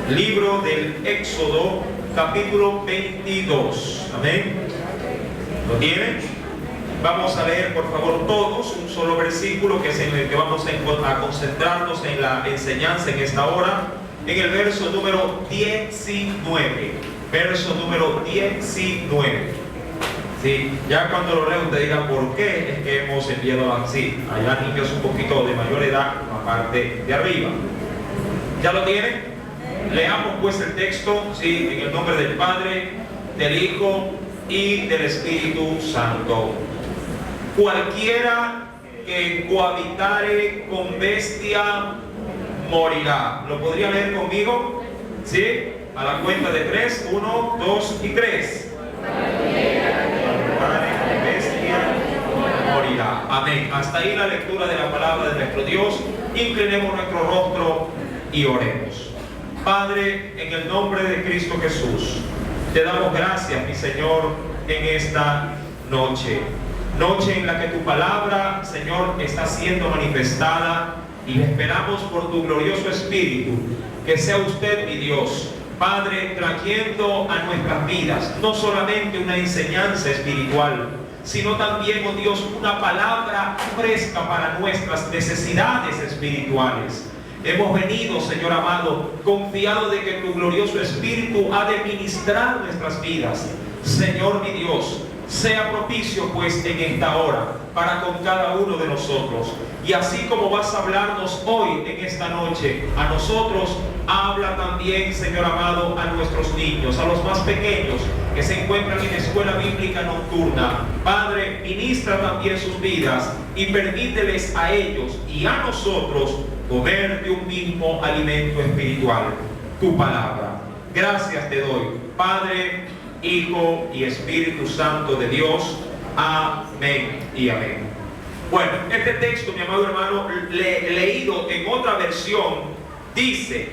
Libro del Éxodo, capítulo 22. Amén. ¿Lo tienen? Vamos a leer, por favor, todos un solo versículo, que es en el que vamos a concentrarnos en la enseñanza en esta hora, en el verso número 19. Verso número 19. Sí, ya cuando lo leo usted diga por qué es que hemos enviado así. Allá niños un poquito de mayor edad, la parte de arriba. ¿Ya lo tienen? Leamos pues el texto, sí, en el nombre del Padre, del Hijo y del Espíritu Santo. Cualquiera que cohabitare con bestia morirá. ¿Lo podría leer conmigo? ¿Sí? A la cuenta de 3, 1, 2 y 3. Morirá. Amén. Hasta ahí la lectura de la palabra de nuestro Dios. Inclinemos nuestro rostro y oremos. Padre, en el nombre de Cristo Jesús, te damos gracias, mi Señor, en esta noche. Noche en la que tu palabra, Señor, está siendo manifestada, y esperamos por tu glorioso Espíritu que sea usted, mi Dios, Padre, trayendo a nuestras vidas no solamente una enseñanza espiritual, sino también, oh Dios, una palabra fresca para nuestras necesidades espirituales. Hemos venido, Señor amado, confiado de que tu glorioso Espíritu ha de ministrar nuestras vidas. Señor mi Dios, sea propicio pues en esta hora para con cada uno de nosotros. Y así como vas a hablarnos hoy en esta noche a nosotros, habla también, Señor amado, a nuestros niños, a los más pequeños que se encuentran en escuela bíblica nocturna. Padre, ministra también sus vidas y permíteles a ellos y a nosotros comer de un mismo alimento espiritual, tu palabra. Gracias te doy, Padre, Hijo y Espíritu Santo de Dios. Amén y amén. Bueno, este texto, mi amado hermano, leído en otra versión, dice: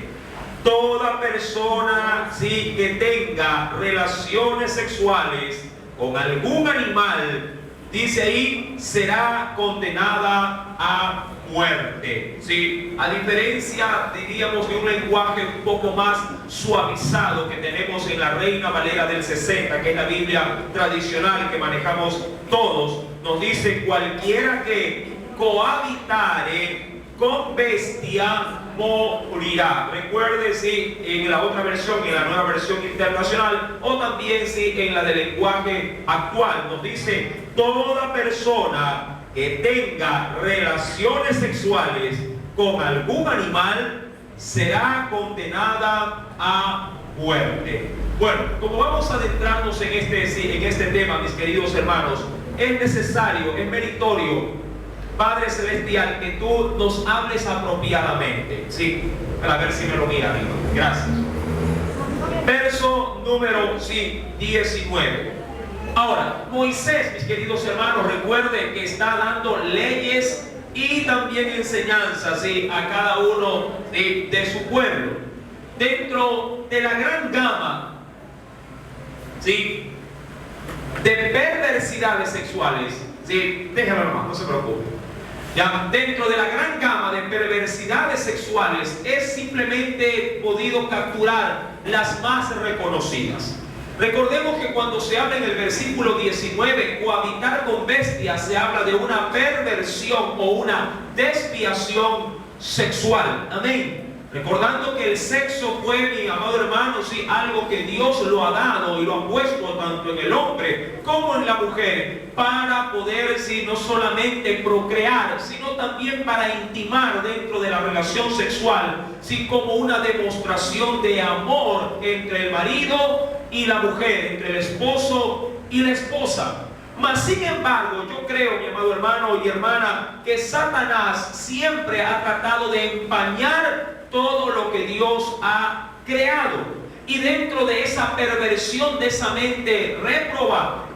toda persona sí, que tenga relaciones sexuales con algún animal, dice ahí, será condenada a muerte. ¿Sí? A diferencia, diríamos, de un lenguaje un poco más suavizado que tenemos en la Reina Valera del 60, que es la Biblia tradicional que manejamos todos, nos dice: cualquiera que cohabitare con bestia morirá. Recuerde, sí, en la otra versión, en la nueva versión internacional, o también, sí, en la del lenguaje actual, nos dice: toda persona que tenga relaciones sexuales con algún animal será condenada a muerte. Bueno, como vamos a adentrarnos en este tema, mis queridos hermanos, es necesario, es meritorio, Padre Celestial, que tú nos hables apropiadamente. Sí, a ver si me lo mira arriba. Gracias. Verso número 19. Ahora, Moisés, mis queridos hermanos, recuerden que está dando leyes y también enseñanzas, ¿sí?, a cada uno de su pueblo. Dentro de la gran gama, ¿sí?, de perversidades sexuales, ¿sí?, déjame nomás, no se preocupe. Ya, dentro de la gran gama de perversidades sexuales, es simplemente podido capturar las más reconocidas. Recordemos que cuando se habla en el versículo 19, cohabitar con bestias, se habla de una perversión o una desviación sexual. Amén. Recordando que el sexo fue, mi amado hermano, sí, algo que Dios lo ha dado y lo ha puesto tanto en el hombre como en la mujer, para poder, sí, no solamente procrear, sino también para intimar dentro de la relación sexual, sí, como una demostración de amor entre el marido y la mujer, entre el esposo y la esposa. Mas sin embargo, yo creo, mi amado hermano y hermana, que Satanás siempre ha tratado de empañar todo lo que Dios ha creado. Y dentro de esa perversión, de esa mente réproba,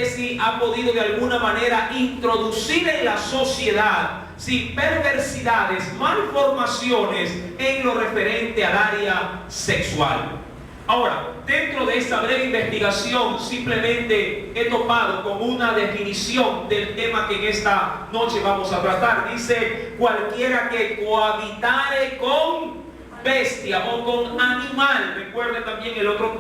sí ha podido de alguna manera introducir en la sociedad, sí, perversidades, malformaciones en lo referente al área sexual. Ahora, dentro de esta breve investigación, simplemente he topado con una definición del tema que en esta noche vamos a tratar. Dice: cualquiera que cohabitare con bestia o con animal. Recuerde también el otro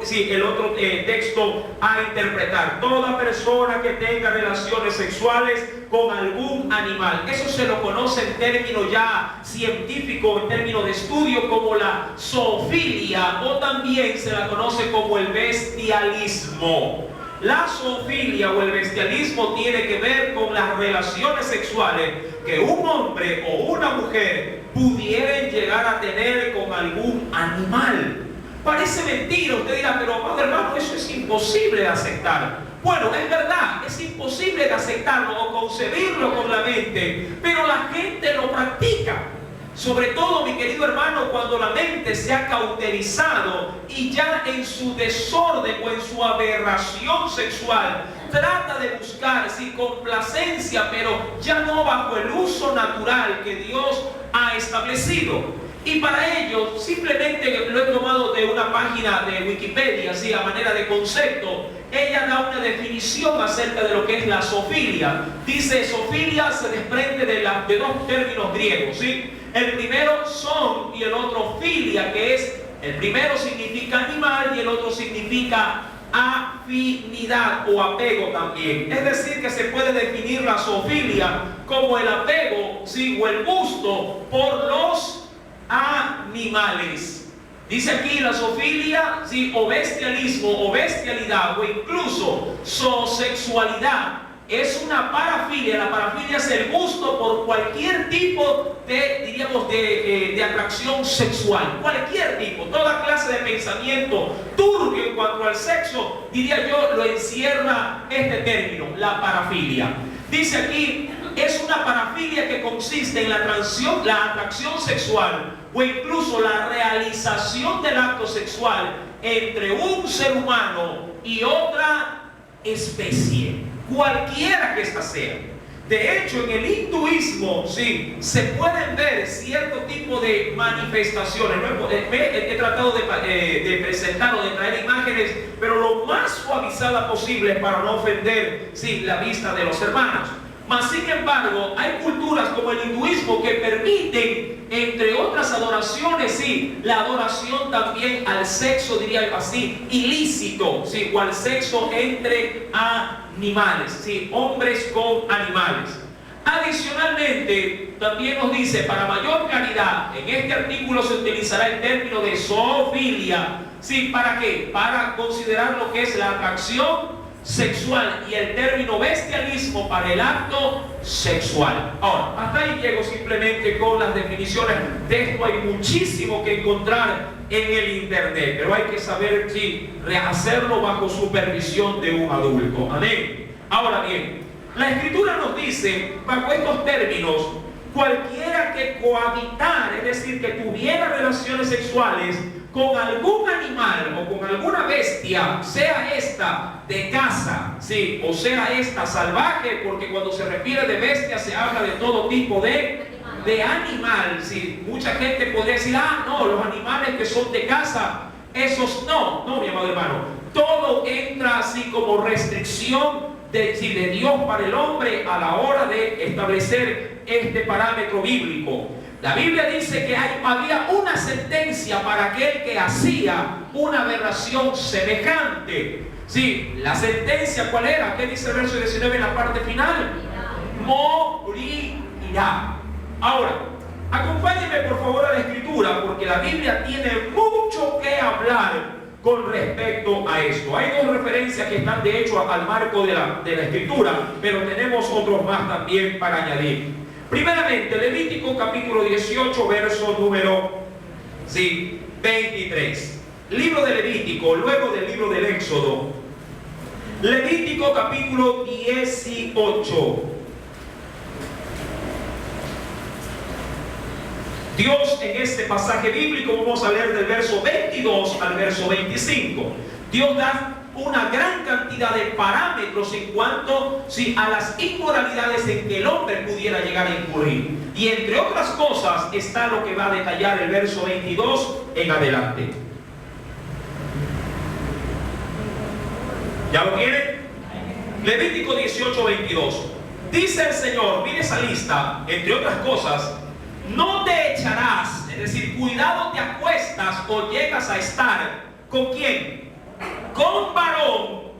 texto a interpretar. Toda persona que tenga relaciones sexuales con algún animal. Eso se lo conoce en términos ya científicos, en términos de estudio, como la zoofilia, o también se la conoce como el bestialismo. La zoofilia o el bestialismo tiene que ver con las relaciones sexuales que un hombre o una mujer pudieran llegar a tener con algún animal. Parece mentira, usted dirá, pero padre hermano, eso es imposible de aceptar. Bueno, es verdad, es imposible de aceptarlo o concebirlo con la mente, pero la gente lo practica. Sobre todo, mi querido hermano, cuando la mente se ha cauterizado y ya en su desorden o en su aberración sexual trata de buscar complacencia, pero ya no bajo el uso natural que Dios ha establecido. Y para ello, simplemente lo he tomado de una página de Wikipedia, así a manera de concepto. Ella da una definición acerca de lo que es la zoofilia. Dice, zoofilia se desprende de dos términos griegos, ¿sí? El primero son y el otro filia, que es, el primero significa animal y el otro significa afinidad o apego también. Es decir, que se puede definir la zoofilia como el apego, ¿sí?, o el gusto por los animales. Dice aquí la zoofilia, ¿sí?, o bestialismo o bestialidad o incluso zoosexualidad. Es una parafilia. La parafilia es el gusto por cualquier tipo de, diríamos, de atracción sexual. Cualquier tipo, toda clase de pensamiento turbio en cuanto al sexo, diría yo, lo encierra este término, la parafilia. Dice aquí, es una parafilia que consiste en la atracción sexual o incluso la realización del acto sexual entre un ser humano y otra especie, cualquiera que ésta sea. De hecho, en el hinduismo, sí, se pueden ver cierto tipo de manifestaciones. He tratado de presentar o de traer imágenes, pero lo más suavizada posible para no ofender, sí, la vista de los hermanos. Mas, sin embargo, hay culturas como el hinduismo que permiten, entre otras adoraciones, sí, la adoración también al sexo, diría así, ilícito, sí, o al sexo entre animales, sí, hombres con animales. Adicionalmente, también nos dice, para mayor claridad, en este artículo se utilizará el término de zoofilia, sí, ¿para qué? Para considerar lo que es la atracción sexual y el término bestialismo para el acto sexual. Ahora, hasta ahí llego simplemente con las definiciones. De esto hay muchísimo que encontrar en el internet, pero hay que saber si hacerlo bajo supervisión de un adulto. Amén. Ahora bien, la Escritura nos dice, bajo estos términos, cualquiera que cohabitara, es decir, que tuviera relaciones sexuales con algún animal o con alguna bestia, sea esta de caza, sí, o sea esta salvaje, porque cuando se refiere de bestia se habla de todo tipo de animal, sí. Mucha gente podría decir, no, los animales que son de caza, esos no, mi amado hermano. Todo entra así como restricción de Dios para el hombre a la hora de establecer este parámetro bíblico. La Biblia dice que había una sentencia para aquel que hacía una aberración semejante. Sí, la sentencia, ¿cuál era? ¿Qué dice el verso 19 en la parte final? Morirá. Ahora, acompáñenme por favor a la Escritura, porque la Biblia tiene mucho que hablar con respecto a esto. Hay dos referencias que están de hecho al marco de la Escritura, pero tenemos otros más también para añadir. Primeramente, Levítico capítulo 18, verso número 23. Libro de Levítico, luego del libro del Éxodo. Levítico capítulo 18. Dios en este pasaje bíblico, vamos a leer del verso 22 al verso 25. Dios da una gran cantidad de parámetros en cuanto a las inmoralidades en que el hombre pudiera llegar a incurrir. Y entre otras cosas está lo que va a detallar el verso 22 en adelante. ¿Ya lo tienen? Levítico 18, 22. Dice el Señor, mire esa lista, entre otras cosas, no te echarás, es decir, cuidado te acuestas o llegas a estar ¿con quién? Con varón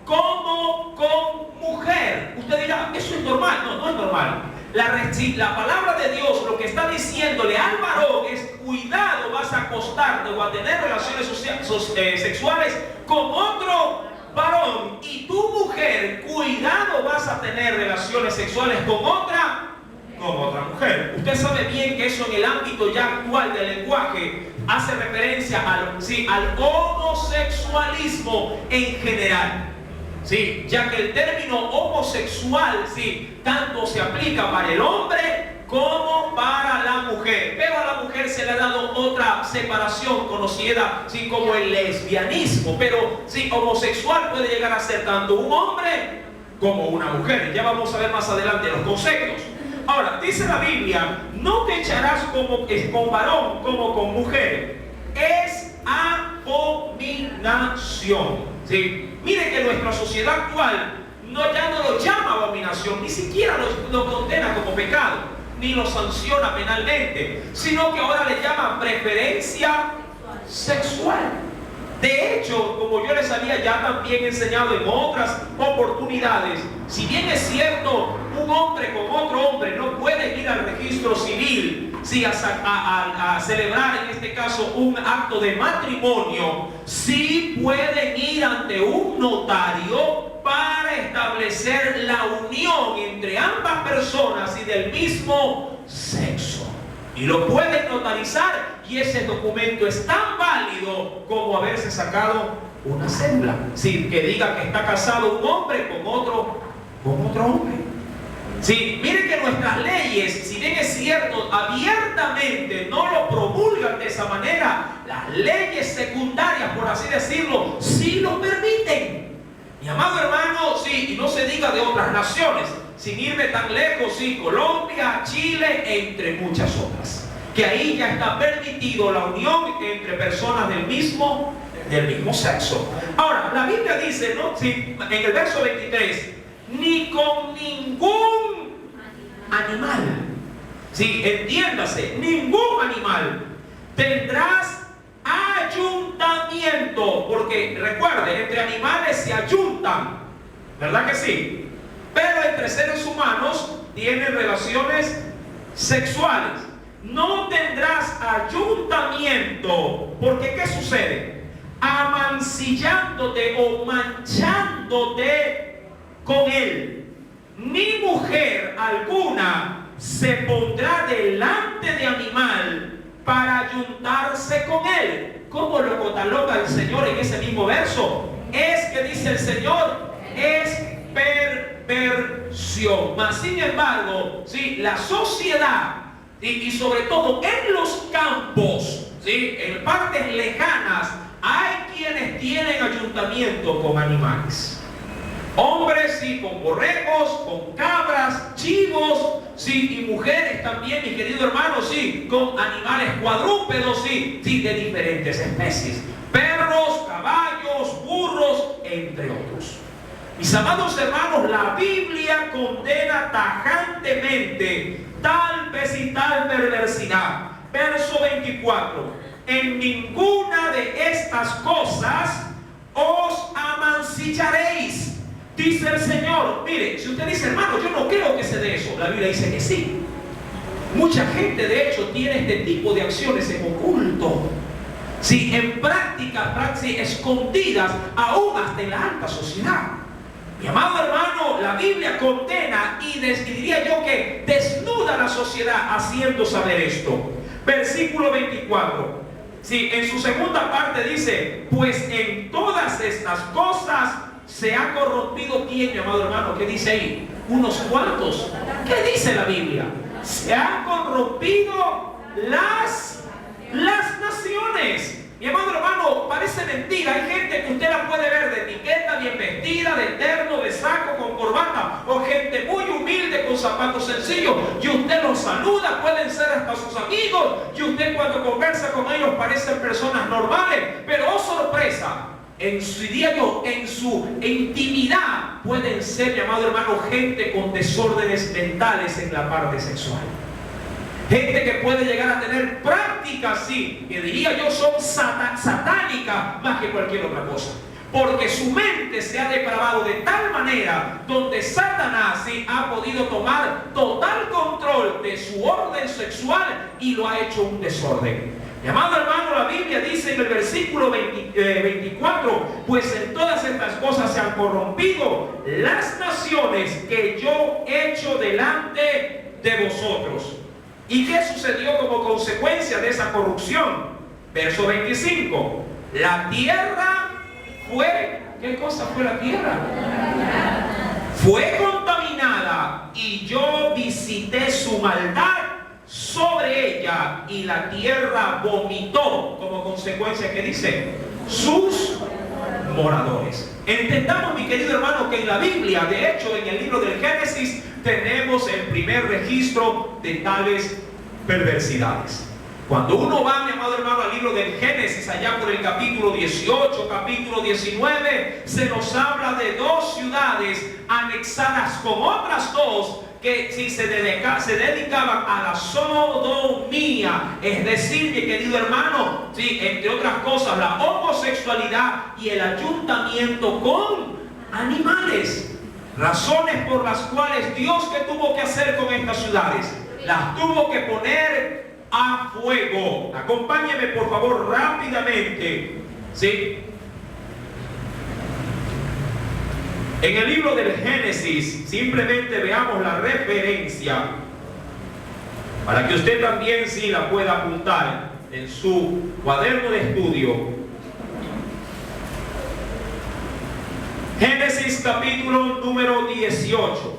como con mujer. Usted dirá, ¿eso es normal? No, no es normal. La palabra de Dios lo que está diciéndole al varón es: cuidado, vas a acostarte o a tener relaciones sexuales con otro varón, y tu mujer, cuidado, vas a tener relaciones sexuales con otra mujer. Usted sabe bien que eso en el ámbito ya actual del lenguaje hace referencia al homosexualismo en general. Sí, ya que el término homosexual, tanto se aplica para el hombre como para la mujer. Pero a la mujer se le ha dado otra separación conocida como el lesbianismo. Pero homosexual puede llegar a ser tanto un hombre como una mujer. Ya vamos a ver más adelante los conceptos. Ahora, dice la Biblia: no te echarás con varón como con mujer. Es abominación. Mire que nuestra sociedad actual ya no lo llama abominación, ni siquiera lo condena como pecado, ni lo sanciona penalmente, sino que ahora le llama preferencia sexual. De hecho, como yo les había ya también enseñado en otras oportunidades, si bien es cierto, un hombre con otro hombre no puede ir al registro civil a celebrar en este caso un acto de matrimonio, sí pueden ir ante un notario para establecer la unión entre ambas personas y del mismo sexo. Y lo pueden notarizar, y ese documento es tan válido como haberse sacado una cédula. Que diga que está casado un hombre con otro hombre. Miren que nuestras leyes, si bien es cierto, abiertamente no lo promulgan de esa manera, las leyes secundarias, por así decirlo, sí lo permiten. Mi amado hermano, y no se diga de otras naciones, sin irme tan lejos, Colombia, Chile, entre muchas otras, que ahí ya está permitido la unión entre personas del mismo sexo. Ahora, la Biblia dice, en el verso 23, ni con ningún animal, entiéndase, ningún animal tendrás ayuntamiento, porque recuerde, entre animales se ayuntan, ¿verdad que sí? Pero entre seres humanos tienen relaciones sexuales. No tendrás ayuntamiento, porque ¿qué sucede? Amancillándote o manchándote con él. Ni mujer alguna se pondrá delante de animal para ayuntarse con él. ¿Cómo lo cataloga el Señor en ese mismo verso? Es que dice el Señor, es perversión. Mas sin embargo, la sociedad y sobre todo en los campos, en partes lejanas, hay quienes tienen ayuntamiento con animales. Hombres con borregos, con cabras, chivos, y mujeres también, mi querido hermano, con animales cuadrúpedos, de diferentes especies, perros, caballos, burros, entre otros. Mis amados hermanos, la Biblia condena tajantemente tal vez y tal perversidad. Verso 24: en ninguna de estas cosas os amancillaréis, dice el Señor. Mire, si usted dice, hermano, yo no creo que se dé eso, la Biblia dice que sí. Mucha gente de hecho tiene este tipo de acciones en oculto, en prácticas escondidas, aún hasta en la alta sociedad. Mi amado hermano, la Biblia condena y diría yo que desnuda a la sociedad haciendo saber esto. Versículo 24. En su segunda parte dice: pues en todas estas cosas se ha corrompido. ¿Quién, mi amado hermano? ¿Qué dice ahí? Unos cuantos. ¿Qué dice la Biblia? Se han corrompido las naciones. Mi amado hermano, parece mentira. Hay gente que usted la puede ver de etiqueta, bien vestida, de terno, de saco, con corbata, o gente muy humilde con zapatos sencillos, y usted los saluda, pueden ser hasta sus amigos, y usted cuando conversa con ellos parecen personas normales, pero oh sorpresa, en su intimidad pueden ser, mi amado hermano, gente con desórdenes mentales en la parte sexual. Gente que puede llegar a tener prácticas, sí, que diría yo son satánicas más que cualquier otra cosa. Porque su mente se ha depravado de tal manera donde Satanás sí ha podido tomar total control de su orden sexual y lo ha hecho un desorden. Mi amado hermano, la Biblia dice en el versículo 24, pues en todas estas cosas se han corrompido las naciones que yo he hecho delante de vosotros. ¿Y qué sucedió como consecuencia de esa corrupción? Verso 25, la tierra fue, ¿qué cosa fue la tierra? Fue contaminada y yo visité su maldad sobre ella y la tierra vomitó como consecuencia, ¿qué dice? Sus moradores. Entendamos, mi querido hermano, que en la Biblia, de hecho en el libro del Génesis, tenemos el primer registro de tales perversidades. Cuando uno va, mi amado hermano, al libro del Génesis, allá por el capítulo 18, capítulo 19, se nos habla de dos ciudades anexadas con otras dos que si se dedicaban a la sodomía, es decir, mi querido hermano, sí, entre otras cosas, la homosexualidad y el ayuntamiento con animales. Razones por las cuales Dios, ¿qué tuvo que hacer con estas ciudades? Las tuvo que poner a fuego. Acompáñeme por favor rápidamente, ¿sí? En el libro del Génesis, simplemente veamos la referencia para que usted también sí la pueda apuntar en su cuaderno de estudio. Génesis capítulo número 18.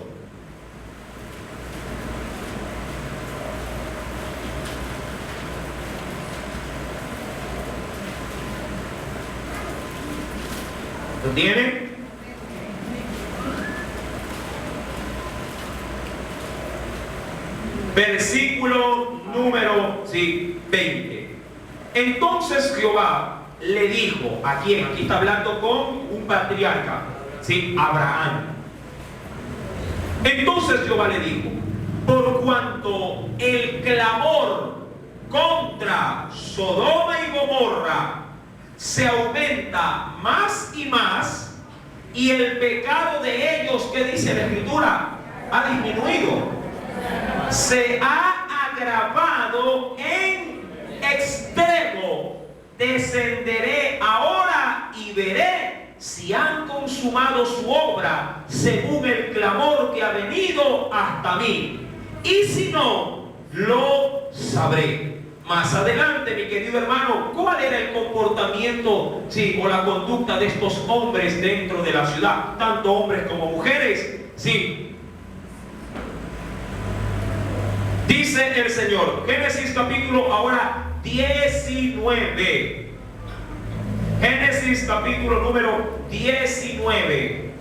¿Lo tienen? Versículo número 20. Entonces Jehová le dijo, ¿a quién? Aquí está hablando con un patriarca, ¿sí? Abraham. Entonces Jehová le dijo, por cuanto el clamor contra Sodoma y Gomorra se aumenta más y más, y el pecado de ellos, ¿qué dice la Escritura? Ha disminuido, se ha agravado en extremo. Descenderé ahora y veré si han consumado su obra según el clamor que ha venido hasta mí, y si no, lo sabré. Más adelante, mi querido hermano, ¿cuál era el comportamiento, sí, o la conducta de estos hombres dentro de la ciudad? Tanto hombres como mujeres, sí. Dice el Señor, Génesis capítulo ahora 19. Génesis capítulo número 19.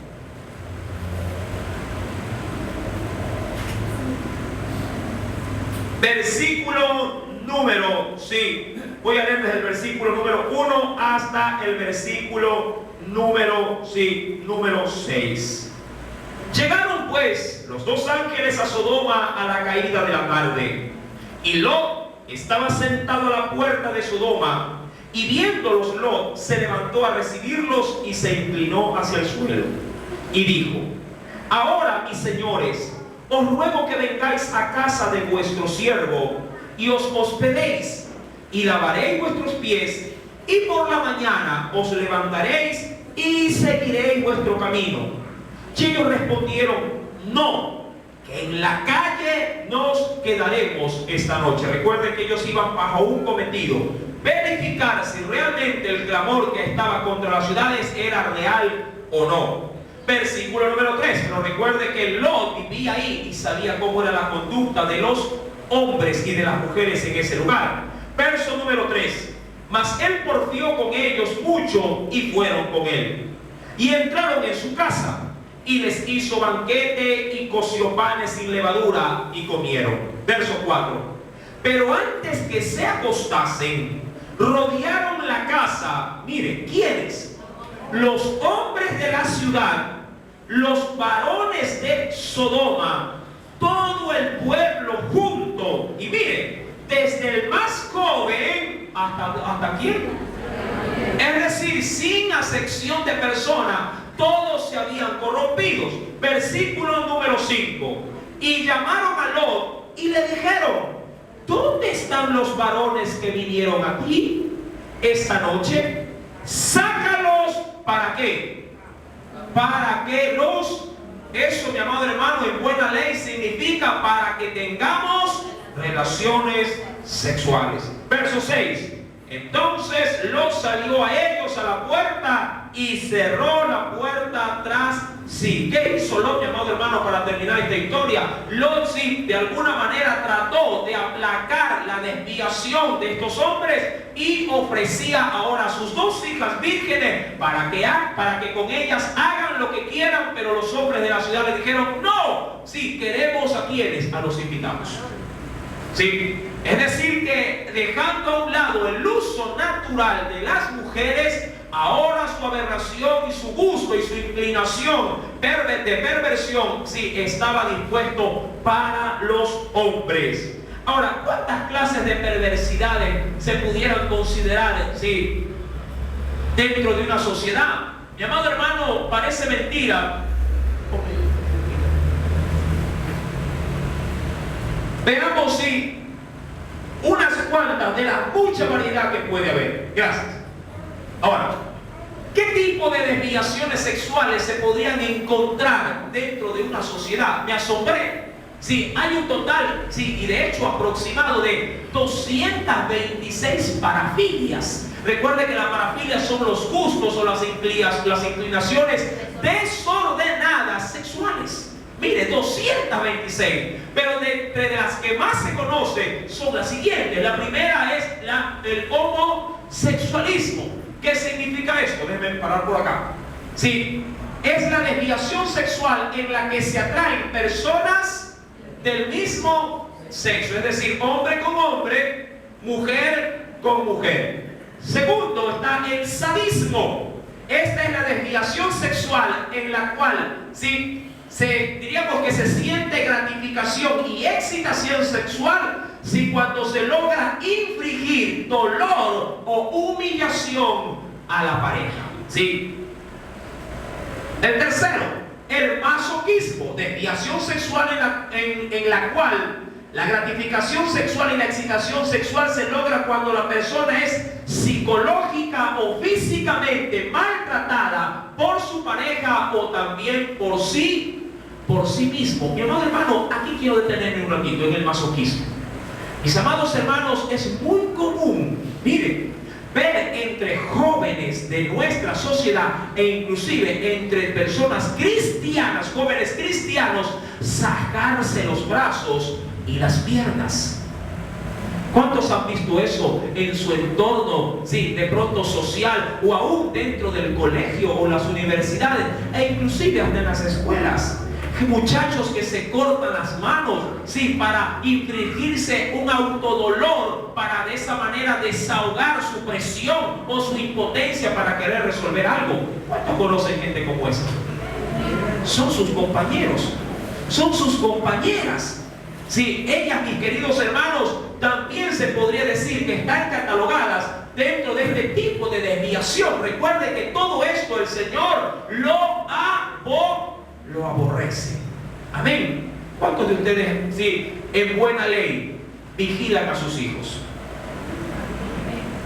Versículo número, sí, voy a leer desde el versículo número 1 hasta el versículo número, sí, número 6. Llegaron pues los dos ángeles a Sodoma a la caída de la tarde, y Lot estaba sentado a la puerta de Sodoma, y viéndolos Lot se levantó a recibirlos y se inclinó hacia el suelo y dijo, ahora mis señores, os ruego que vengáis a casa de vuestro siervo y os hospedéis, y lavaréis vuestros pies, y por la mañana os levantaréis y seguiréis vuestro camino. Y ellos respondieron, no, que en la calle nos quedaremos esta noche. Recuerden que ellos iban bajo un cometido: verificar si realmente el clamor que estaba contra las ciudades era real o no. Versículo número 3, pero recuerde que Lot vivía ahí y sabía cómo era la conducta de los hombres y de las mujeres en ese lugar. Verso número 3, mas él porfió con ellos mucho y fueron con él. Y entraron en su casa y les hizo banquete y coció panes sin levadura y comieron. Verso 4, pero antes que se acostasen, rodearon la casa. Mire, ¿quiénes? Los hombres de la ciudad, los varones de Sodoma, todo el pueblo junto, adulto. Y mire, desde el más joven hasta quién. Es decir, sin acepción de persona, todos se habían corrompido. Versículo número 5. Y llamaron a Lot y le dijeron: ¿dónde están los varones que vinieron a ti esta noche? Sácalos. ¿Para qué? Para que eso, mi amado hermano, en buena ley significa para que tengamos relaciones sexuales. Verso 6. Entonces Lot salió a ellos a la puerta y cerró la puerta tras sí. ¿Qué hizo Lot, mi amado hermano, para terminar esta historia? Lot sí, de alguna manera trató de aplacar la desviación de estos hombres y ofrecía ahora a sus 2 hijas vírgenes para que con ellas hagan lo que quieran, pero los hombres de la ciudad le dijeron: no, si queremos a quienes, a los invitados. Sí, es decir que dejando a un lado el uso natural de las mujeres, ahora su aberración y su gusto y su inclinación de perversión, sí, estaba dispuesto para los hombres. Ahora, ¿cuántas clases de perversidades se pudieran considerar, sí, dentro de una sociedad? Mi amado hermano, parece mentira. Veamos si unas cuantas de la mucha variedad que puede haber. Gracias. Ahora, ¿qué tipo de desviaciones sexuales se podrían encontrar dentro de una sociedad? Me asombré. Sí, hay un total, sí, y de hecho aproximado de 226 parafilias. Recuerde que la parafilia son los gustos o las inclinaciones desordenadas sexuales. Mire, 226. Pero de las que más se conocen son las siguientes. La primera es el homosexualismo. ¿Qué significa esto? Déjenme parar por acá. Sí, es la desviación sexual en la que se atraen personas del mismo sexo. Es decir, hombre con hombre, mujer con mujer. Segundo está el sadismo. Esta es la desviación sexual en la cual, sí, diríamos que se siente gratificación y excitación sexual si cuando se logra infligir dolor o humillación a la pareja. ¿Sí? El tercero, el masoquismo, desviación sexual en la cual la gratificación sexual y la excitación sexual se logra cuando la persona es psicológica o físicamente maltratada por su pareja o también por sí mismo. Mi amado hermano, aquí quiero detenerme un ratito en el masoquismo. Mis amados hermanos, es muy común, miren, ver entre jóvenes de nuestra sociedad e inclusive entre personas cristianas, jóvenes cristianos, sacarse los brazos y las piernas. ¿Cuántos han visto eso en su entorno, sí, de pronto social o aún dentro del colegio o las universidades e inclusive hasta en las escuelas? Muchachos que se cortan las manos, sí, para infligirse un autodolor, para de esa manera desahogar su presión o su impotencia para querer resolver algo. ¿Cuántos conocen gente como esa? Son sus compañeros, son sus compañeras. Sí, ellas, mis queridos hermanos, también se podría decir que están catalogadas dentro de este tipo de desviación. Recuerde que todo esto el Señor lo aborrece. Amén. ¿Cuántos de ustedes, sí, en buena ley vigilan a sus hijos?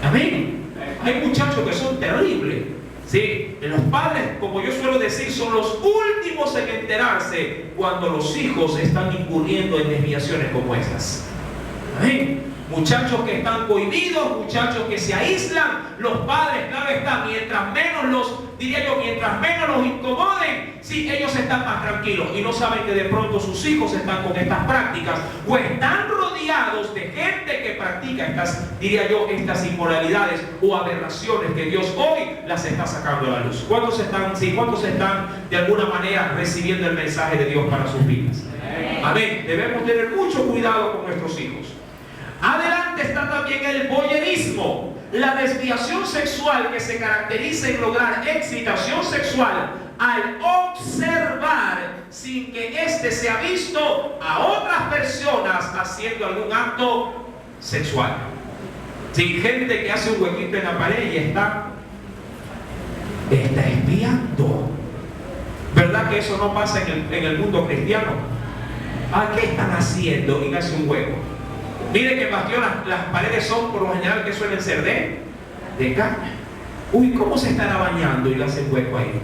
Amén. Hay muchachos que son terribles. Sí, los padres, como yo suelo decir, son los últimos en enterarse cuando los hijos están incurriendo en desviaciones como estas. Amén. Muchachos que están cohibidos, muchachos que se aíslan, los padres, claro está, mientras menos los incomoden, sí, ellos están más tranquilos y no saben que de pronto sus hijos están con estas prácticas o están rodeados de gente que practica estas inmoralidades o aberraciones que Dios hoy las está sacando a la luz. ¿Cuántos están de alguna manera recibiendo el mensaje de Dios para sus vidas? Amén. Debemos tener mucho cuidado con nuestros hijos. Adelante está también el voyerismo, la desviación sexual que se caracteriza en lograr excitación sexual al observar sin que éste sea visto a otras personas haciendo algún acto sexual. Sin gente que hace un huequito en la pared y está espiando. ¿Verdad que eso no pasa en el mundo cristiano? ¿A qué están haciendo? Y hace un hueco. Mire que Bastión, las paredes son por lo general que suelen ser de caña. Uy, ¿cómo se estará bañando y le hace hueco ahí?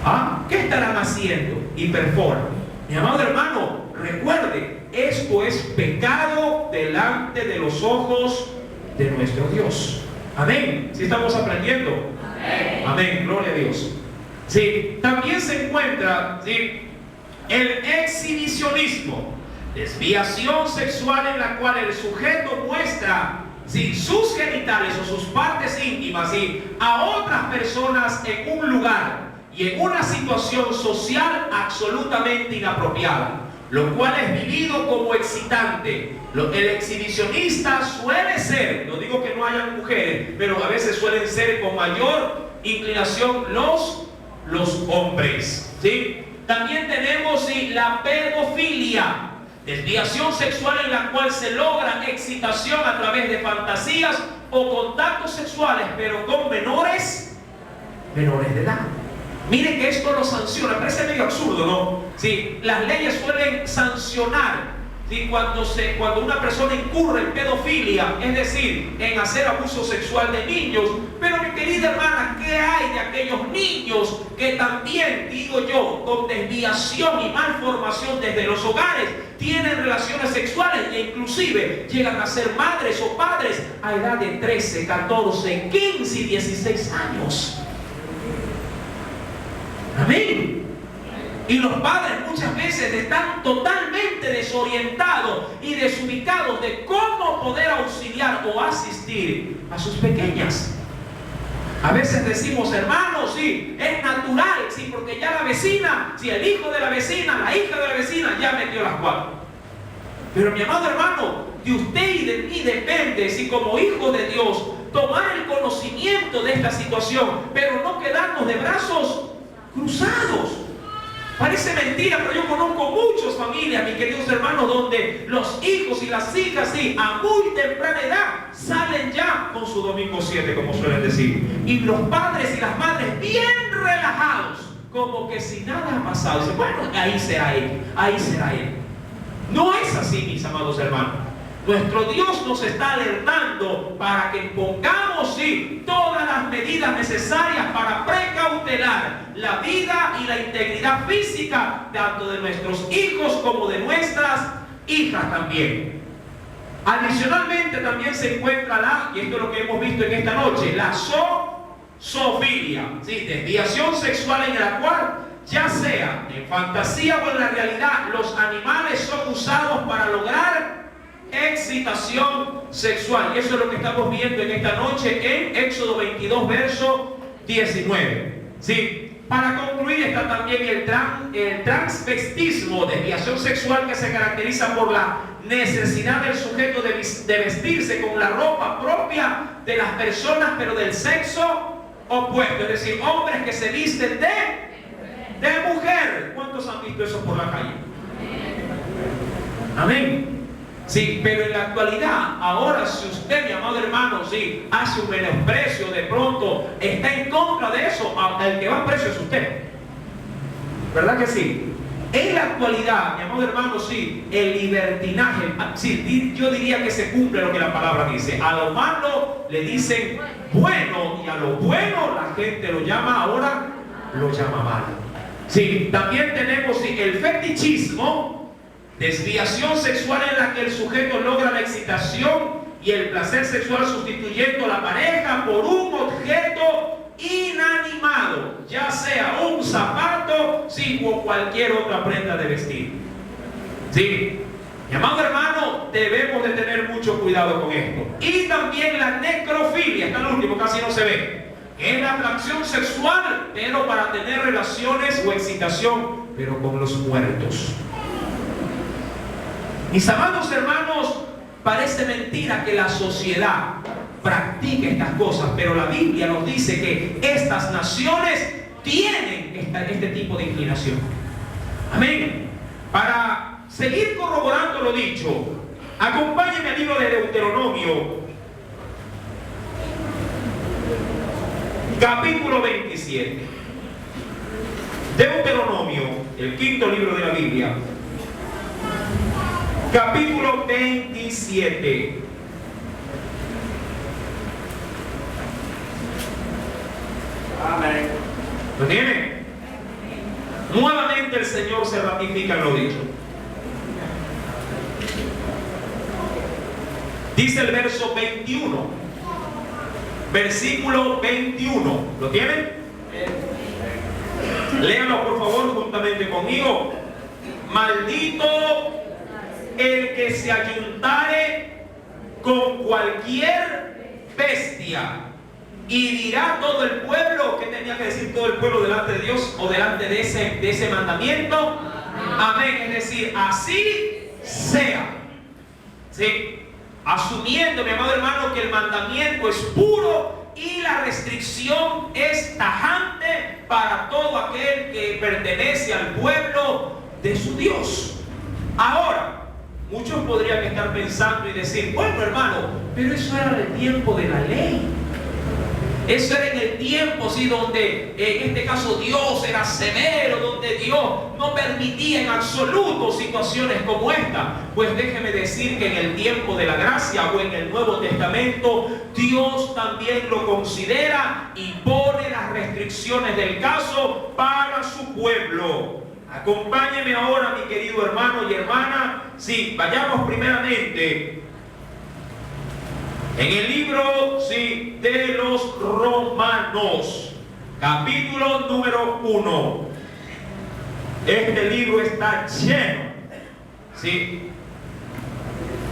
¿Ah? ¿Qué estarán haciendo? Y perforan. Mi amado hermano, recuerde, esto es pecado delante de los ojos de nuestro Dios. Amén. ¿Sí estamos aprendiendo? Amén. Amén. Gloria a Dios. Sí, también se encuentra, ¿sí?, el exhibicionismo, desviación sexual en la cual el sujeto muestra, ¿sí?, sus genitales o sus partes íntimas, ¿sí?, a otras personas en un lugar y en una situación social absolutamente inapropiada, lo cual es vivido como excitante. El exhibicionista suele ser, no digo que no hayan mujeres, pero a veces suelen ser con mayor inclinación los hombres, ¿sí? También tenemos, ¿sí?, la pedofilia, desviación sexual en la cual se logra excitación a través de fantasías o contactos sexuales, pero con menores de edad. Mire que esto lo sanciona, parece medio absurdo, ¿no? Sí, las leyes suelen sancionar, ¿sí?, cuando una persona incurre en pedofilia, es decir, en hacer abuso sexual de niños. Pero mi querida hermana, ¿qué hay de aquellos niños que también, digo yo, con desviación y malformación desde los hogares, tienen relaciones sexuales e inclusive llegan a ser madres o padres a edad de 13, 14, 15 y 16 años? Amén. Y los padres muchas veces están totalmente desorientados y desubicados de cómo poder auxiliar o asistir a sus pequeñas. A veces decimos, hermanos, sí, es natural, sí, porque ya la vecina, sí, el hijo de la vecina, la hija de la vecina, ya metió las cuatro. Pero mi amado hermano, de usted y de mí depende, si como hijo de Dios, tomar el conocimiento de esta situación, pero no quedarnos de brazos cruzados. Parece mentira, pero yo conozco muchas familias, mis queridos hermanos, donde los hijos y las hijas, sí, a muy temprana edad, salen ya con su domingo 7, como suelen decir. Y los padres y las madres bien relajados, como que si nada ha pasado. Dicen, bueno, ahí será él, ahí será él. No es así, mis amados hermanos. Nuestro Dios nos está alertando para que pongamos, sí, todas las medidas necesarias para precautelar la vida y la integridad física tanto de nuestros hijos como de nuestras hijas también. Adicionalmente también se encuentra y esto es lo que hemos visto en esta noche, la zoofilia, ¿sí?, desviación sexual en la cual, ya sea en fantasía o en la realidad, los animales son usados para lograr excitación sexual. Y eso es lo que estamos viendo en esta noche en Éxodo 22, verso 19. ¿Sí? Para concluir, está también el transvestismo, desviación sexual que se caracteriza por la necesidad del sujeto de vestirse con la ropa propia de las personas, pero del sexo opuesto. Es decir, hombres que se visten de mujer. ¿Cuántos han visto eso por la calle? Amén. Sí, pero en la actualidad, ahora si usted, mi amado hermano, sí, hace un menosprecio, de pronto está en contra de eso, el que va a precio es usted. ¿Verdad que sí? En la actualidad, mi amado hermano, sí, el libertinaje, sí, yo diría que se cumple lo que la palabra dice. A lo malo le dicen bueno, y a lo bueno la gente lo llama ahora, lo llama malo. Sí, también tenemos, sí, el fetichismo, desviación sexual en la que el sujeto logra la excitación y el placer sexual sustituyendo a la pareja por un objeto inanimado, ya sea un zapato, sí, o cualquier otra prenda de vestir. Sí, mi amado hermano, debemos de tener mucho cuidado con esto. Y también la necrofilia, está el último, casi no se ve, que es la atracción sexual, pero para tener relaciones o excitación, pero con los muertos. Mis amados hermanos, parece mentira que la sociedad practique estas cosas, pero la Biblia nos dice que estas naciones tienen este tipo de inclinación. Amén. Para seguir corroborando lo dicho, acompáñenme al libro de Deuteronomio, capítulo 27. Deuteronomio, el quinto libro de la Biblia, capítulo 27. Amén. ¿Lo tiene? Nuevamente el Señor se ratifica en lo dicho. Dice el verso 21, versículo 21. ¿Lo tienen? Léanlo por favor juntamente conmigo. Maldito el que se ayuntare con cualquier bestia. Y dirá todo el pueblo, ¿qué tenía que decir todo el pueblo delante de Dios o delante de ese mandamiento? Amén. Es decir, así sea. ¿Sí? Asumiendo, mi amado hermano, que el mandamiento es puro y la restricción es tajante para todo aquel que pertenece al pueblo de su Dios. Ahora, muchos podrían estar pensando y decir, bueno hermano, pero eso era el tiempo de la ley. Eso era en el tiempo, sí, donde en este caso Dios era severo, donde Dios no permitía en absoluto situaciones como esta. Pues déjeme decir que en el tiempo de la gracia o en el Nuevo Testamento, Dios también lo considera y pone las restricciones del caso para su pueblo. Acompáñeme ahora, mi querido hermano y hermana. Sí, vayamos primeramente en el libro, sí, de los Romanos, capítulo número 1. Este libro está lleno, sí,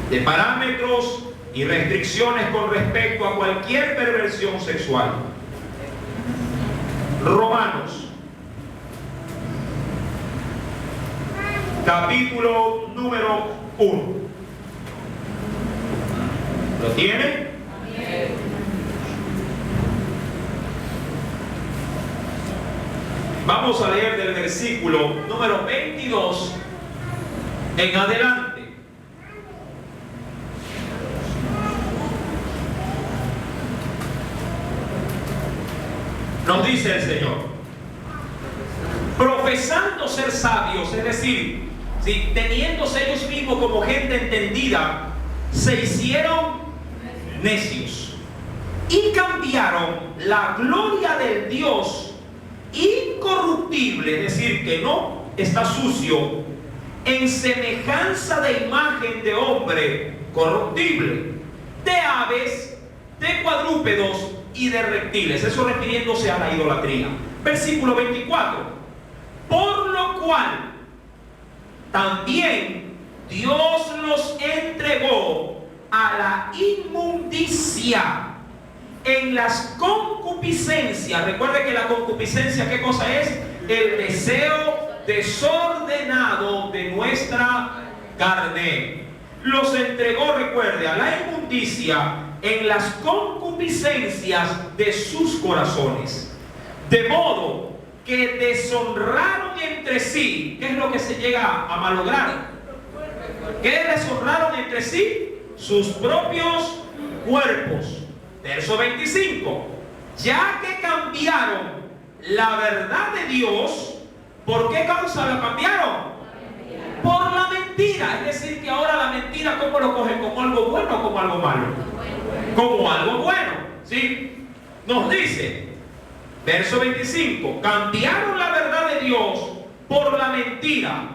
de parámetros y restricciones con respecto a cualquier perversión sexual. Romanos, capítulo número 1. ¿Lo tienen? Vamos a leer del versículo número 22 en adelante. Nos dice el Señor: profesando ser sabios, es decir, ¿sí?, teniéndose ellos mismos como gente entendida, se hicieron necios y cambiaron la gloria del Dios incorruptible, es decir, que no está sucio, en semejanza de imagen de hombre corruptible, de aves, de cuadrúpedos y de reptiles. Eso refiriéndose a la idolatría. Versículo 24. Por lo cual también Dios los entregó a la inmundicia en las concupiscencias. Recuerde que la concupiscencia, ¿qué cosa es? El deseo desordenado de nuestra carne. Los entregó, recuerde, a la inmundicia en las concupiscencias de sus corazones, de modo que deshonraron entre sí. ¿Qué es lo que se llega a malograr? ¿Qué deshonraron entre sí? Sus propios cuerpos. Verso 25. Ya que cambiaron la verdad de Dios, ¿por qué causa la cambiaron? Por la mentira. Es decir, que ahora la mentira, ¿cómo lo cogen? ¿Como algo bueno o como algo malo? Como algo bueno, ¿sí? Nos dice, verso 25, cambiaron la verdad de Dios por la mentira,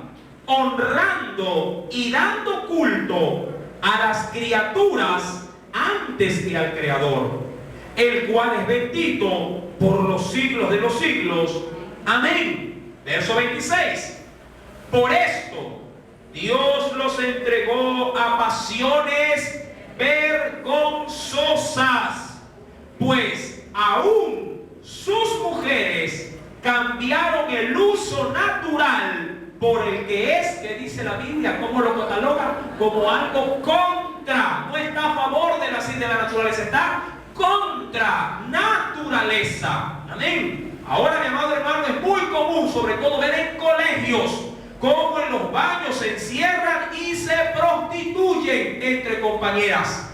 honrando y dando culto a las criaturas antes que al Creador, el cual es bendito por los siglos de los siglos. Amén. Verso 26. Por esto Dios los entregó a pasiones vergonzosas, pues aún sus mujeres cambiaron el uso natural por el que es, que dice la Biblia, ¿cómo lo cataloga? Como algo contra. No está a favor de la naturaleza, está contra naturaleza. Amén. ahora, mi amado hermano, es muy común, sobre todo ver en colegios, cómo en los baños se encierran y se prostituyen entre compañeras.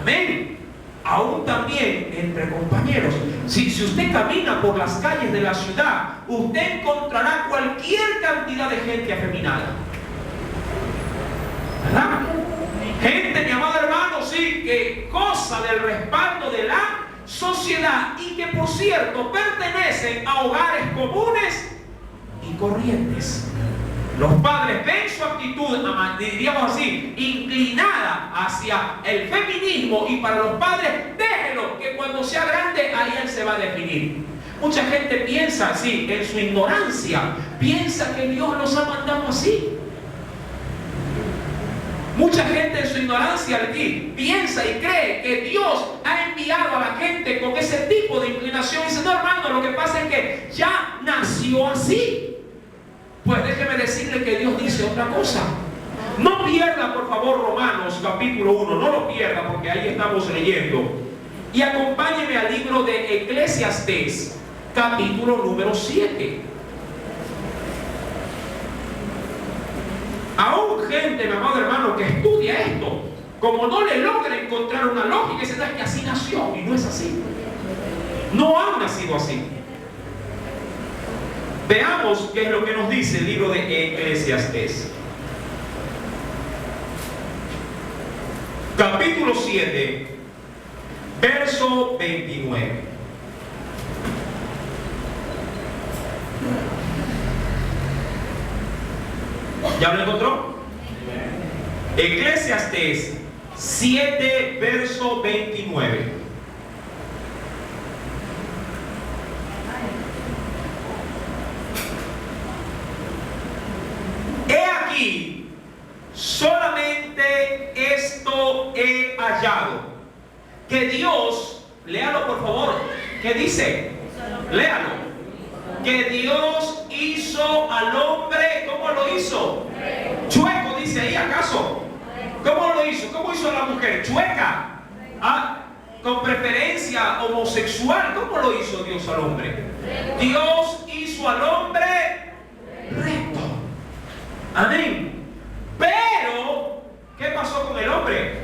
Amén. Aún también entre compañeros. Si usted camina por las calles de la ciudad, usted encontrará cualquier cantidad de gente afeminada, ¿verdad? Gente, mi amado hermano, sí, que goza del respaldo de la sociedad y que, por cierto, pertenecen a hogares comunes y corrientes. Los padres ven su actitud, diríamos así, inclinada hacia el feminismo, y para los padres, déjelo, que cuando sea grande, ahí él se va a definir. Mucha gente piensa así, en su ignorancia, piensa que Dios los ha mandado así. Mucha gente en su ignorancia aquí piensa y cree que Dios ha enviado a la gente con ese tipo de inclinación. Y dice, no, hermano, lo que pasa es que ya nació así. Pues déjeme decirle que Dios dice otra cosa. No pierda, por favor, Romanos capítulo 1, no lo pierda, porque ahí estamos leyendo. Y acompáñeme al libro de Eclesiastés, capítulo número 7. Aún gente, mi amado hermano, que estudia esto, como no le logra encontrar una lógica, dice, que así nació, y no es así. No han nacido así. Veamos qué es lo que nos dice el libro de Eclesiastés. Capítulo 7, verso 29. ¿Ya lo encontró? Eclesiastés 7, verso 29. He aquí, solamente esto he hallado, que Dios, léalo por favor, ¿qué dice? Léalo. Que Dios hizo al hombre, ¿cómo lo hizo? Chueco, dice ahí, ¿acaso? ¿Cómo lo hizo? ¿Cómo hizo a la mujer? Chueca. Con preferencia homosexual. ¿Cómo lo hizo Dios al hombre? Dios hizo al hombre recto. Amén. Pero, ¿qué pasó con el hombre?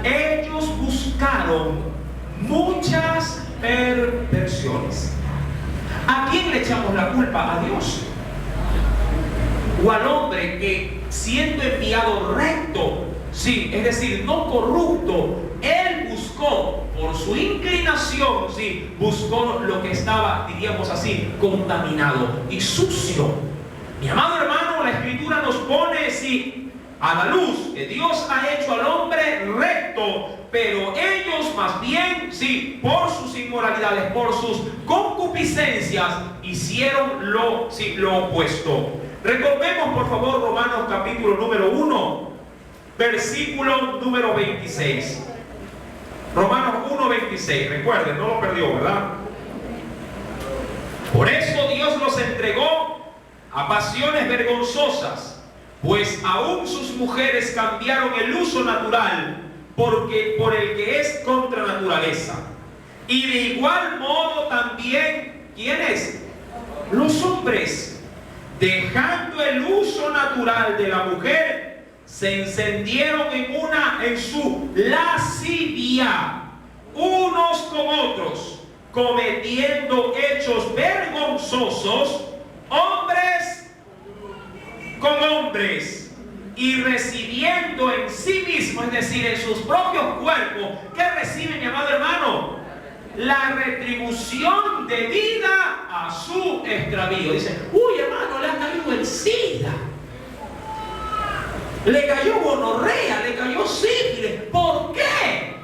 Ellos buscaron muchas perversiones. ¿A quién le echamos la culpa? ¿A Dios? ¿O al hombre que, siendo enviado recto, sí, es decir, no corrupto, él buscó, por su inclinación, sí, buscó lo que estaba, diríamos así, contaminado y sucio? Mi amado hermano, la Escritura nos pone, sí, a la luz que Dios ha hecho al hombre recto, pero ellos más bien, sí, por sus inmoralidades, por sus concupiscencias, hicieron lo opuesto. Recordemos, por favor, Romanos capítulo número 1, versículo número 26. Romanos 1, 26. Recuerden, no lo perdió, ¿verdad? Por eso Dios los entregó a pasiones vergonzosas, pues aún sus mujeres cambiaron el uso natural por el que es contra naturaleza. Y de igual modo también, ¿quiénes? Los hombres, dejando el uso natural de la mujer, se encendieron en su lascivia, unos con otros, cometiendo hechos vergonzosos, hombres con hombres, y recibiendo en sí mismos, es decir, en sus propios cuerpos, ¿qué recibe, mi amado hermano? La retribución debida a su extravío. Dice, uy, hermano, le ha caído el SIDA, le cayó gonorrea, le cayó sífilis. ¿Por qué?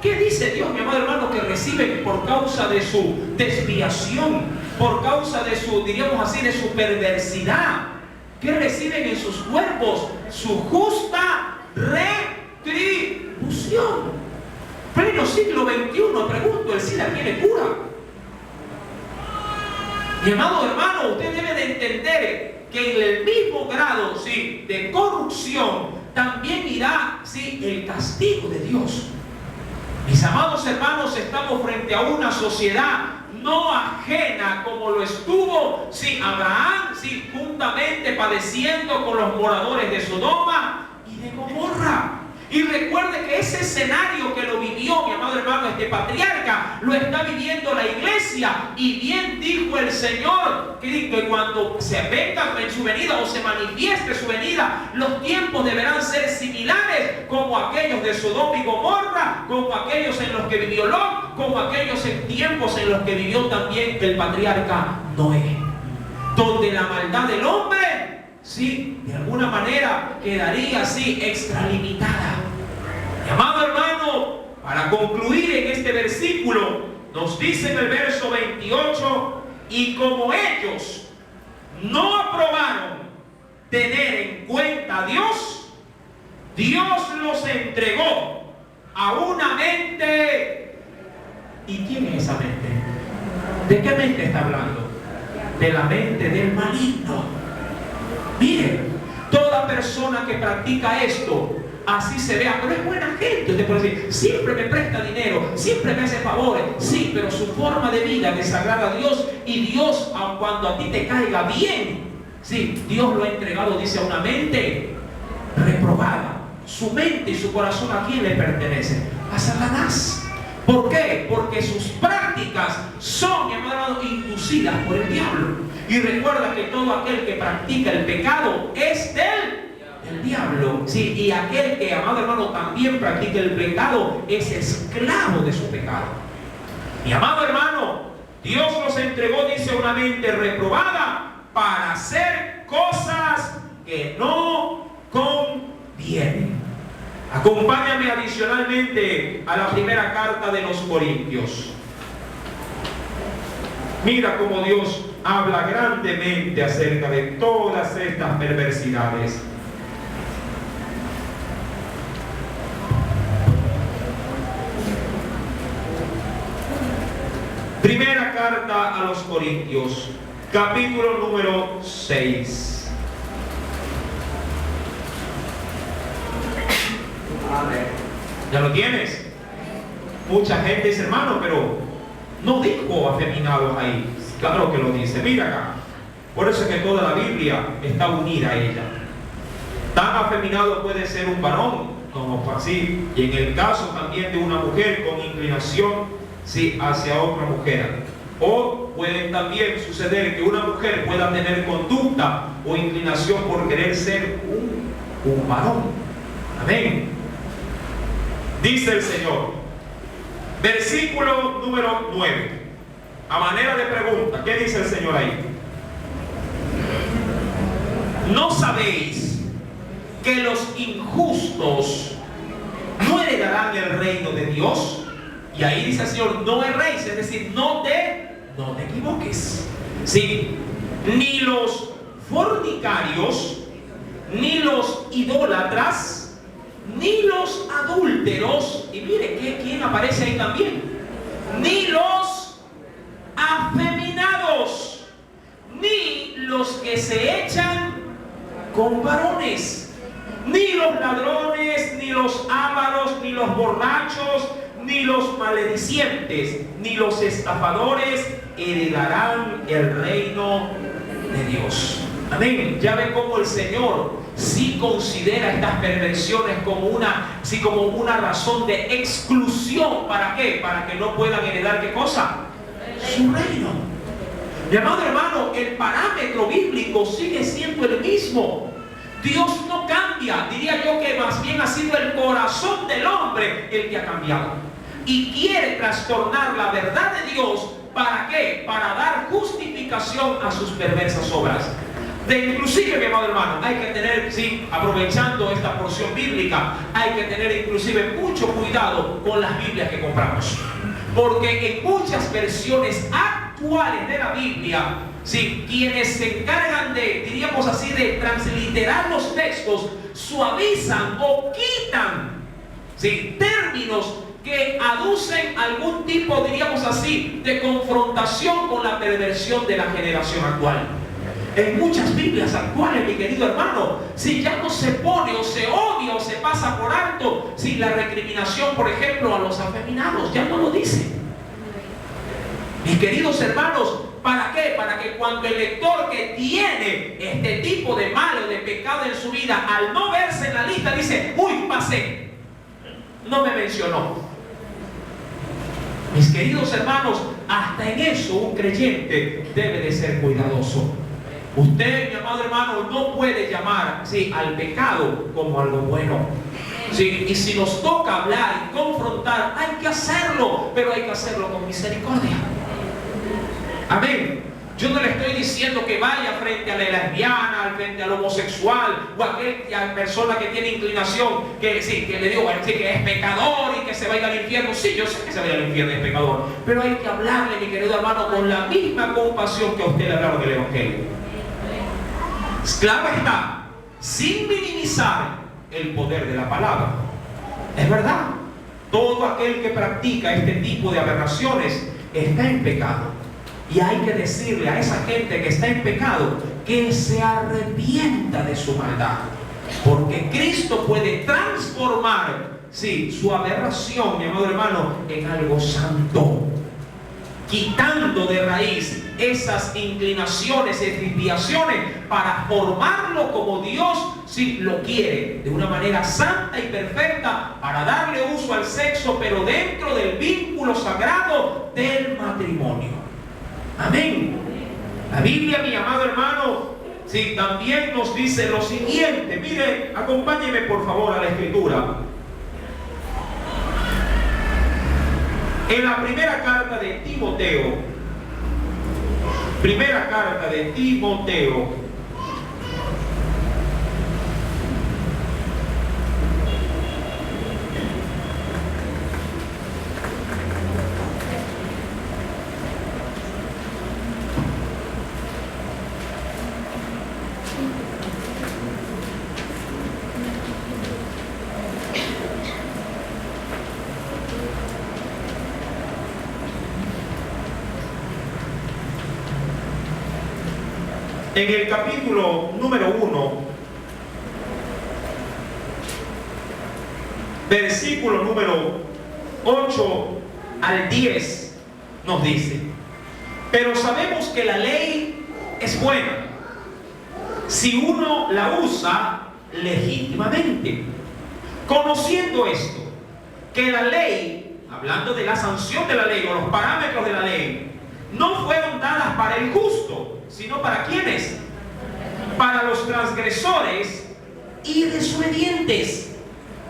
¿Qué dice Dios, mi amado hermano, que reciben por causa de su desviación, por causa de su, diríamos así, de su perversidad? ¿Qué reciben en sus cuerpos? Su justa retribución. Pleno siglo XXI, pregunto, ¿el SIDA tiene cura? Mi amado hermano, usted debe de entender que en el mismo grado, sí, de corrupción, también irá, sí, el castigo de Dios. Mis amados hermanos, estamos frente frente a una sociedad no ajena como lo estuvo Abraham, juntamente padeciendo con los moradores de Sodoma y de Gomorra. Y recuerde que ese escenario que lo vivió, mi amado hermano, este patriarca, lo está viviendo la iglesia. Y bien dijo el Señor que cuando se venga en su venida o se manifieste su venida, los tiempos deberán ser similares como aquellos de Sodoma y Gomorra, como aquellos en los que vivió Lot, como aquellos tiempos en los que vivió también el patriarca Noé, donde la maldad del hombre de alguna manera quedaría extralimitada. Mi amado hermano, para concluir en este versículo, nos dice en el verso 28, y como ellos no aprobaron tener en cuenta a Dios, Dios los entregó a una mente. ¿Y quién es esa mente? ¿De qué mente está hablando? De la mente del maligno. Miren, toda persona que practica esto, así se vea, pero es buena gente. Usted puede decir, siempre me presta dinero, siempre me hace favores. Sí, pero su forma de vida desagrada a Dios. Y Dios, aun cuando a ti te caiga bien, Dios lo ha entregado, dice, a una mente reprobada. Su mente y su corazón, ¿a quién le pertenece? A Satanás. ¿Por qué? Porque sus prácticas son, mi amado, inducidas por el diablo. Y recuerda que todo aquel que practica el pecado es del diablo. Y aquel que, amado hermano, también practica el pecado es esclavo de su pecado. Mi amado hermano, Dios nos entregó, dice, una mente reprobada para hacer cosas que no convienen. Acompáñame adicionalmente a la primera carta de los Corintios. Mira cómo Dios habla grandemente acerca de todas estas perversidades. Primera carta a los Corintios, capítulo número 6. ¿Ya lo tienes? Mucha gente dice, hermano, pero no dijo afeminados ahí. Claro que lo dice, mira acá. Por eso es que toda la Biblia está unida a ella. Tan afeminado puede ser un varón como así, y en el caso también de una mujer con inclinación hacia otra mujer. O puede también suceder que una mujer pueda tener conducta o inclinación por querer ser un varón. Amén. Dice el Señor, versículo número 9, a manera de pregunta, ¿qué dice el Señor ahí? ¿No sabéis que los injustos no heredarán el reino de Dios? Y ahí dice el Señor, no erréis, es decir, no te equivoques. Ni los fornicarios, ni los idólatras, ni los adúlteros, y mire quién aparece ahí también, ni los afeminados, ni los que se echan con varones, ni los ladrones, ni los ávaros, ni los borrachos, ni los maledicientes, ni los estafadores heredarán el reino de Dios. Amén. Ya ven cómo el Señor considera estas perversiones como una razón de exclusión. ¿Para qué? Para que no puedan heredar ¿qué cosa? Su reino. Mi amado hermano, el parámetro bíblico sigue siendo el mismo. Dios no cambia. Diría yo que más bien ha sido el corazón del hombre el que ha cambiado. Y quiere trastornar la verdad de Dios. ¿Para qué? Para dar justificación a sus perversas obras. Inclusive, mi amado hermano, hay que tener, aprovechando esta porción bíblica, hay que tener inclusive mucho cuidado con las Biblias que compramos. Porque en muchas versiones actuales de la Biblia, quienes se encargan de, diríamos así, de transliterar los textos, suavizan o quitan términos que aducen algún tipo, diríamos así, de confrontación con la perversión de la generación actual. En muchas Biblias actuales, mi querido hermano, ya no se pone o se odia o se pasa por alto la recriminación, por ejemplo, a los afeminados, ya no lo dice. Mis queridos hermanos, ¿para qué? Para que cuando el lector que tiene este tipo de mal o de pecado en su vida, al no verse en la lista, dice, uy, pasé, no me mencionó. Mis queridos hermanos, hasta en eso un creyente debe de ser cuidadoso. Usted, mi amado hermano, no puede llamar al pecado como algo bueno. Sí, y si nos toca hablar y confrontar, hay que hacerlo, pero hay que hacerlo con misericordia. Amén. Yo no le estoy diciendo que vaya frente a la lesbiana, frente al homosexual o a aquella persona que tiene inclinación, que le digo que es pecador y que se vaya al infierno. Sí, yo sé que se vaya al infierno y es pecador, pero hay que hablarle, mi querido hermano, con la misma compasión que a usted le hablaron del Evangelio. Claro está, sin minimizar el poder de la palabra. Es verdad, todo aquel que practica este tipo de aberraciones está en pecado. Y hay que decirle a esa gente que está en pecado que se arrepienta de su maldad. Porque Cristo puede transformar, su aberración, mi amado hermano, en algo santo. Quitando de raíz esas inclinaciones y desviaciones para formarlo como Dios lo quiere, de una manera santa y perfecta, para darle uso al sexo, pero dentro del vínculo sagrado del matrimonio. Amén. La Biblia, mi amado hermano, también nos dice lo siguiente. Mire, acompáñeme por favor a la Escritura. En la primera carta de Timoteo, en el capítulo número 1, versículo número 8 al 10, nos dice: pero sabemos que la ley es buena si uno la usa legítimamente, conociendo esto, que la ley, hablando de la sanción de la ley o los parámetros de la ley, no fueron dadas para el justo, sino para ¿quiénes? Para los transgresores y desobedientes,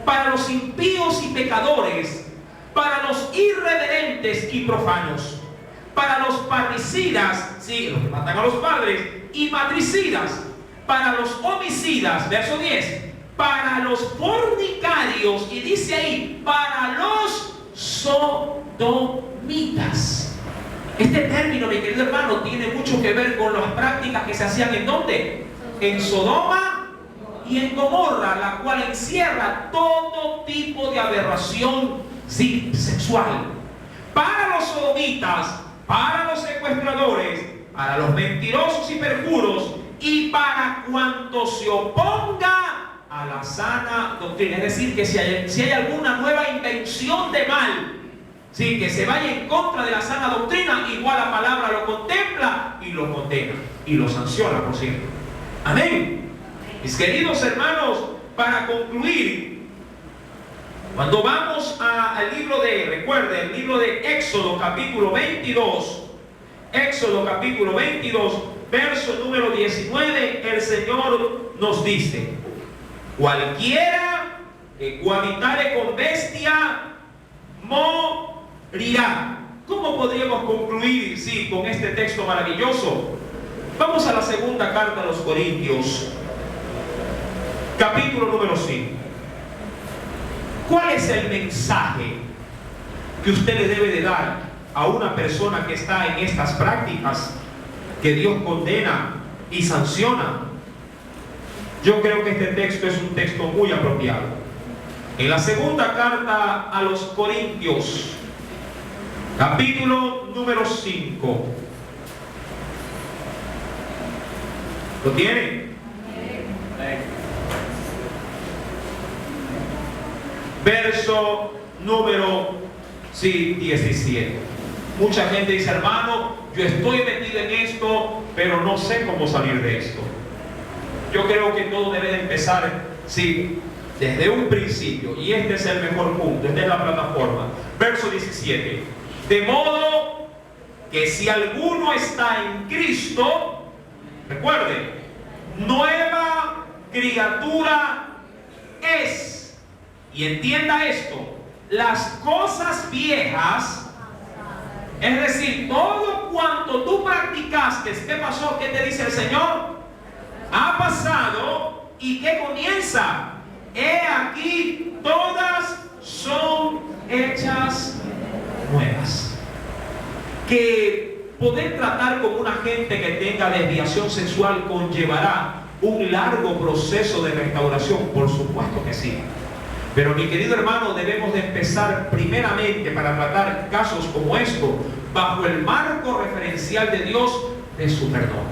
para los impíos y pecadores, para los irreverentes y profanos, para los parricidas, los que matan a los padres, y matricidas, para los homicidas, verso 10, para los fornicarios, y dice ahí, para los sodomitas. Este término, mi querido hermano, tiene mucho que ver con las prácticas que se hacían ¿en dónde? En Sodoma y en Gomorra, la cual encierra todo tipo de aberración sexual. Para los sodomitas, para los secuestradores, para los mentirosos y perjuros, y para cuanto se oponga a la sana doctrina. Es decir, que si hay alguna nueva invención de mal, que se vaya en contra de la sana doctrina, igual la palabra lo contempla y lo condena y lo sanciona, por cierto. Amén. Mis queridos hermanos, para concluir, cuando vamos al libro recuerden, el libro de Éxodo capítulo 22, verso número 19, el Señor nos dice: cualquiera que cohabitare con bestia morirá. ¿Cómo podríamos concluir con este texto maravilloso? Vamos a la segunda carta a los Corintios, capítulo número 5. ¿Cuál es el mensaje que usted le debe de dar a una persona que está en estas prácticas que Dios condena y sanciona? Yo creo que este texto es un texto muy apropiado. En la segunda carta a los Corintios, capítulo número 5. ¿Lo tienen? Verso número 17. Mucha gente dice, hermano, yo estoy metido en esto, pero no sé cómo salir de esto. Yo creo que todo debe de empezar, sí, desde un principio. Y este es el mejor punto, esta es la plataforma. Verso 17. De modo que si alguno está en Cristo, recuerde, nueva criatura es. Y entienda esto, las cosas viejas, es decir, todo cuanto tú practicaste, ¿qué pasó? ¿Qué te dice el Señor? Ha pasado. ¿Y qué comienza? He aquí, todas son hechas nuevas. Que poder tratar con una gente que tenga desviación sexual conllevará un largo proceso de restauración, por supuesto que sí. Pero mi querido hermano, debemos de empezar primeramente para tratar casos como esto bajo el marco referencial de Dios de su perdón.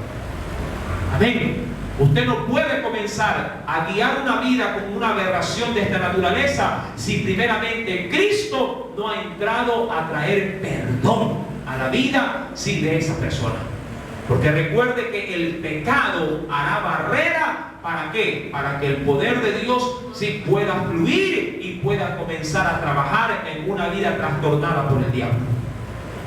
Amén. Usted no puede comenzar a guiar una vida con una aberración de esta naturaleza si primeramente Cristo no ha entrado a traer perdón a la vida de esa persona. Porque recuerde que el pecado hará barrera. ¿Para qué? Para que el poder de Dios sí pueda fluir y pueda comenzar a trabajar en una vida trastornada por el diablo.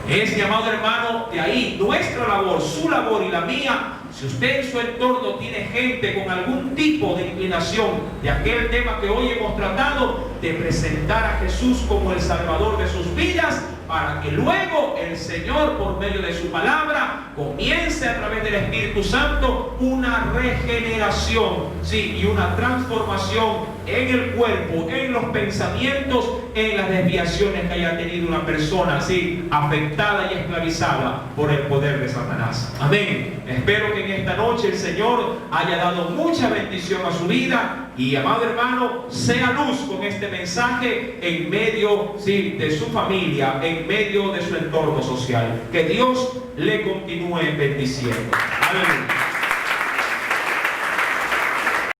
Es, mi amado hermano, de ahí nuestra labor, su labor y la mía. Si usted en su entorno tiene gente con algún tipo de inclinación de aquel tema que hoy hemos tratado, de presentar a Jesús como el Salvador de sus vidas, para que luego el Señor, por medio de su palabra, comience a través del Espíritu Santo una regeneración, sí, y una transformación en el cuerpo, en los pensamientos, en las desviaciones que haya tenido una persona, sí, afectada y esclavizada por el poder de Satanás. Amén. Espero que en esta noche el Señor haya dado mucha bendición a su vida. Y amado hermano, sea luz con este mensaje en medio, sí, de su familia, en medio de su entorno social. Que Dios le continúe bendiciendo. Aleluya.